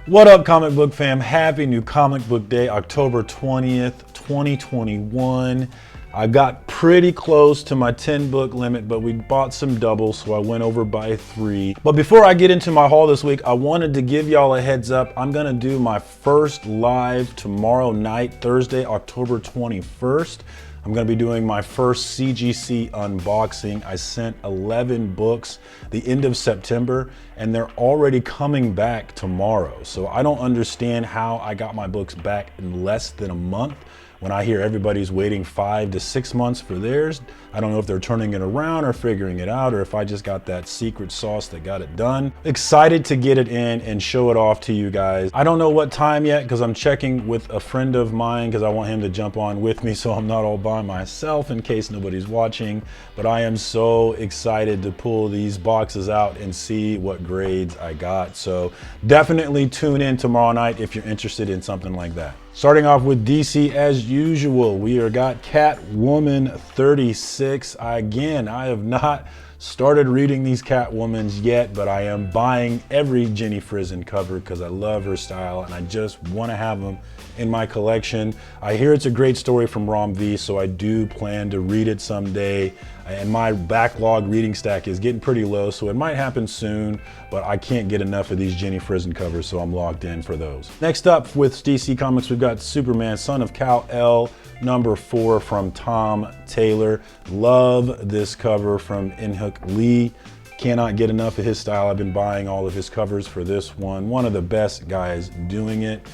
What up, comic book fam? Happy new comic book day, October 20th, 2021. I got pretty close to my 10 book limit, but we bought some doubles, so I went over by 3. But before I get into my haul this week, I wanted to give y'all a heads up. I'm gonna do my first live tomorrow night, Thursday, October 21st. I'm gonna be doing my first CGC unboxing. I sent 11 books the end of September, and they're already coming back tomorrow. So I don't understand how I got my books back in less than a month when I hear everybody's waiting 5 to 6 months for theirs. I don't know if they're turning it around or figuring it out, or if I just got that secret sauce that got it done. Excited to get it in and show it off to you guys. I don't know what time yet because I'm checking with a friend of mine because I want him to jump on with me so I'm not all by myself in case nobody's watching. But I am so excited to pull these boxes out and see what grades I got. So definitely tune in tomorrow night if you're interested in something like that. Starting off with DC as usual, we are got Catwoman 36. Again, I have not started reading these Catwomans yet, but I am buying every Jenny Frison cover because I love her style and I just want to have them in my collection. I hear it's a great story from Robbie, so I do plan to read it someday. And my backlog reading stack is getting pretty low, so it might happen soon, but I can't get enough of these Jenny Frison covers, so I'm locked in for those. Next up with DC Comics, we've got Superman, Son of Cowl L, number 4 from Tom Taylor. Love this cover from SithLordly. Cannot get enough of his style. I've been buying all of his covers for this one. One of the best guys doing it.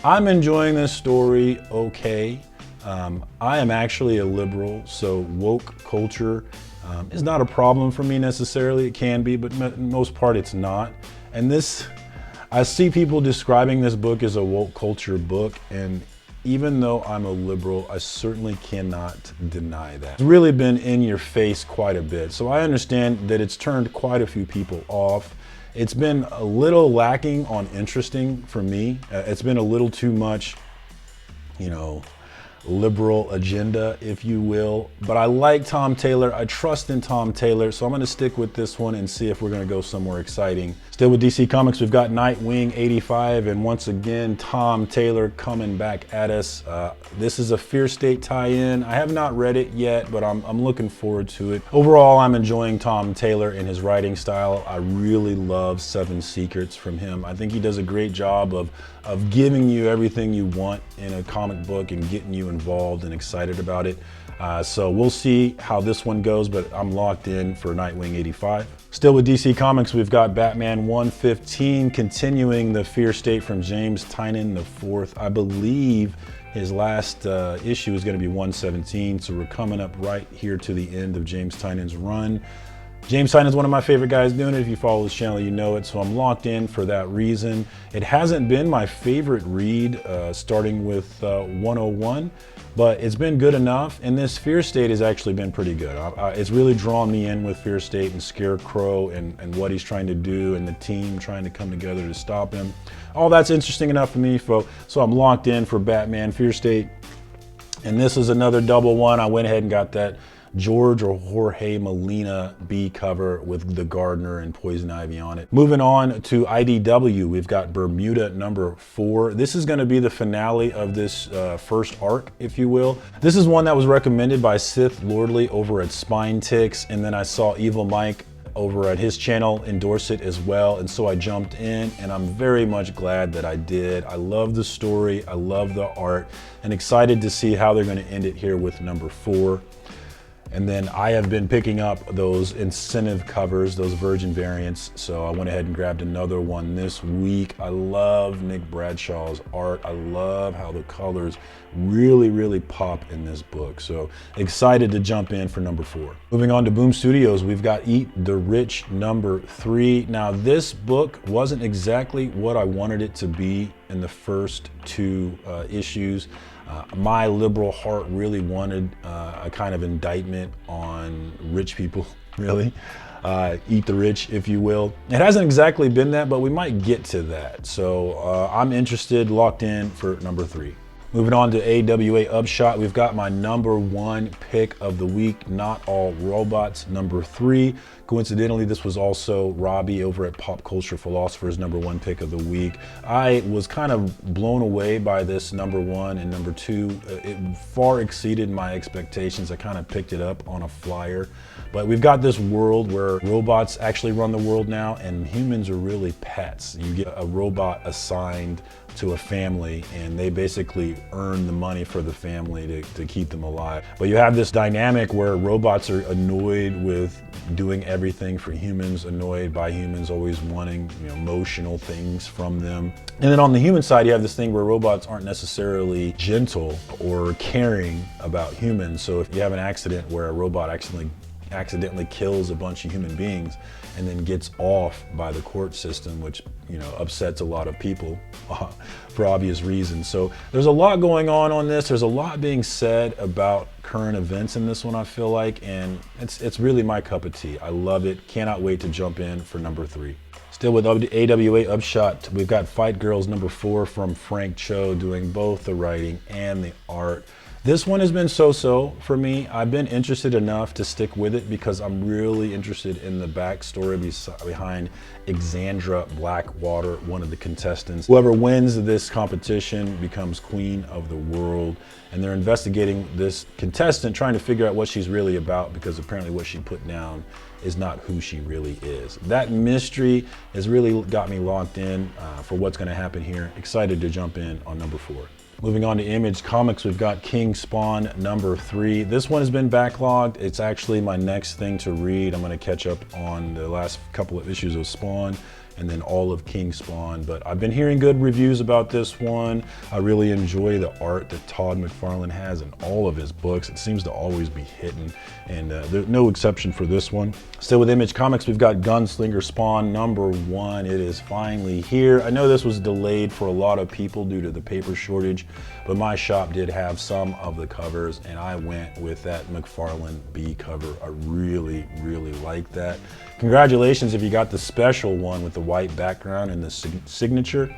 I'm enjoying this story okay. I am actually a liberal, so woke culture is not a problem for me necessarily. It can be, but most part it's not. And this, I see people describing this book as a woke culture book, and even though I'm a liberal, I certainly cannot deny that. It's really been in your face quite a bit. So I understand that it's turned quite a few people off. It's been a little lacking on interesting for me. It's been a little too much, you know, liberal agenda, if you will. But I like Tom Taylor. I trust in Tom Taylor. So I'm going to stick with this one and see if we're going to go somewhere exciting. Still with DC Comics, we've got Nightwing 85. And once again, Tom Taylor coming back at us. This is a Fear State tie-in. I have not read it yet, but I'm looking forward to it. Overall, I'm enjoying Tom Taylor and his writing style. I really love Seven Secrets from him. I think he does a great job of giving you everything you want in a comic book and getting you involved and excited about it. So we'll see how this one goes, but I'm locked in for Nightwing 85. Still with DC Comics, we've got Batman 115 continuing the Fear State from James Tynion IV. I believe his last issue is going to be 117, so we're coming up right here to the end of James Tynion's run. James Tynion is one of my favorite guys doing it. If you follow this channel, you know it, so I'm locked in for that reason. It hasn't been my favorite read, starting with 101, but it's been good enough, and this Fear State has actually been pretty good. It's really drawn me in with Fear State and Scarecrow and what he's trying to do and the team trying to come together to stop him. All that's interesting enough for me, so I'm locked in for Batman Fear State. And this is another double one. I went ahead and got that George or Jorge Molina B cover with the Gardener and Poison Ivy on it. Moving on to IDW, we've got Bermuda number 4. This is going to be the finale of this first arc, if you will. This is one that was recommended by SithLordly over at Spine Ticks, and then I saw Evil Mike over at his channel endorse it as well, and so I jumped in, and I'm very much glad that I did. I love the story, I love the art, and excited to see how they're going to end it here with number 4. And then I have been picking up those incentive covers, those Virgin variants, so I went ahead and grabbed another one this week. I love Nick Bradshaw's art. I love how the colors really pop in this book. So excited to jump in for number 4. Moving on to Boom Studios, we've got Eat the Rich number 3. Now this book wasn't exactly what I wanted it to be in the first 2 issues. My liberal heart really wanted a kind of indictment on rich people, really. Eat the rich, if you will. It hasn't exactly been that, but we might get to that. So I'm interested, locked in for number 3. Moving on to AWA Upshot, we've got my number 1 pick of the week, Not All Robots, number 3. Coincidentally, this was also Robbie over at Pop Culture Philosophers' #1 pick of the week. I was kind of blown away by this #1 and #2. It far exceeded my expectations. I kind of picked it up on a flyer. But we've got this world where robots actually run the world now, and humans are really pets. You get a robot assigned to a family, and they basically earn the money for the family to keep them alive. But you have this dynamic where robots are annoyed with doing everything for humans, annoyed by humans, always wanting emotional things from them. And then on the human side, you have this thing where robots aren't necessarily gentle or caring about humans. So if you have an accident where a robot accidentally kills a bunch of human beings and then gets off by the court system, which upsets a lot of people for obvious reasons. So there's a lot going on this. There's a lot being said about current events in this one, I feel like, and it's really my cup of tea. I love it. Cannot wait to jump in for #3. Still with AWA Upshot, we've got Fight Girls #4 from Frank Cho doing both the writing and the art. This one has been so-so for me. I've been interested enough to stick with it because I'm really interested in the backstory behind Exandra Blackwater, one of the contestants. Whoever wins this competition becomes queen of the world, and they're investigating this contestant, trying to figure out what she's really about, because apparently what she put down is not who she really is. That mystery has really got me locked in for what's going to happen here. Excited to jump in on #4. Moving on to Image Comics, we've got King Spawn #3. This one has been backlogged. It's actually my next thing to read. I'm going to catch up on the last couple of issues of Spawn and then all of King Spawn. But I've been hearing good reviews about this one. I really enjoy the art that Todd McFarlane has in all of his books. It seems to always be hitting, and there's no exception for this one. Still with Image Comics, we've got Gunslinger Spawn #1. It is finally here. I know this was delayed for a lot of people due to the paper shortage, but my shop did have some of the covers, and I went with that McFarlane B cover. I really, really like that. Congratulations if you got the special one with the white background and the signature,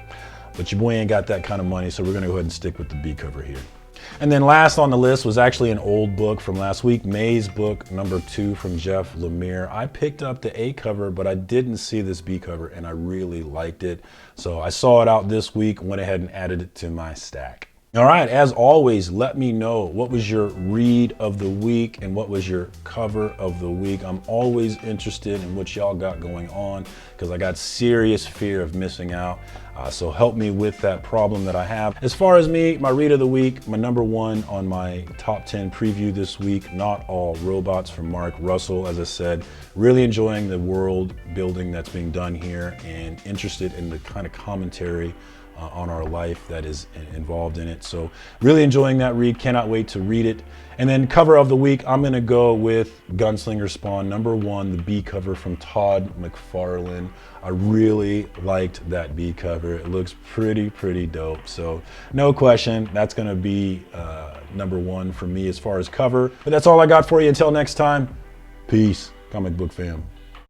but your boy ain't got that kind of money, so we're gonna go ahead and stick with the B cover here. And then last on the list was actually an old book from last week, May's book #2 from Jeff Lemire. I picked up the A cover, but I didn't see this B cover, and I really liked it. So I saw it out this week, went ahead and added it to my stack. All right, as always, let me know what was your read of the week and what was your cover of the week. I'm always interested in what y'all got going on because I got serious fear of missing out. So help me with that problem that I have. As far as me, my read of the week, my #1 on my top 10 preview this week, Not All Robots from Mark Russell. As I said, really enjoying the world building that's being done here and interested in the kind of commentary on our life that is involved in it. So really enjoying that read, cannot wait to read it. And then cover of the week, I'm gonna go with Gunslinger Spawn #1, the B cover from Todd McFarlane. I really liked that B cover. It looks pretty dope. So no question, that's gonna be #1 for me as far as cover. But that's all I got for you. Until next time, peace, comic book fam.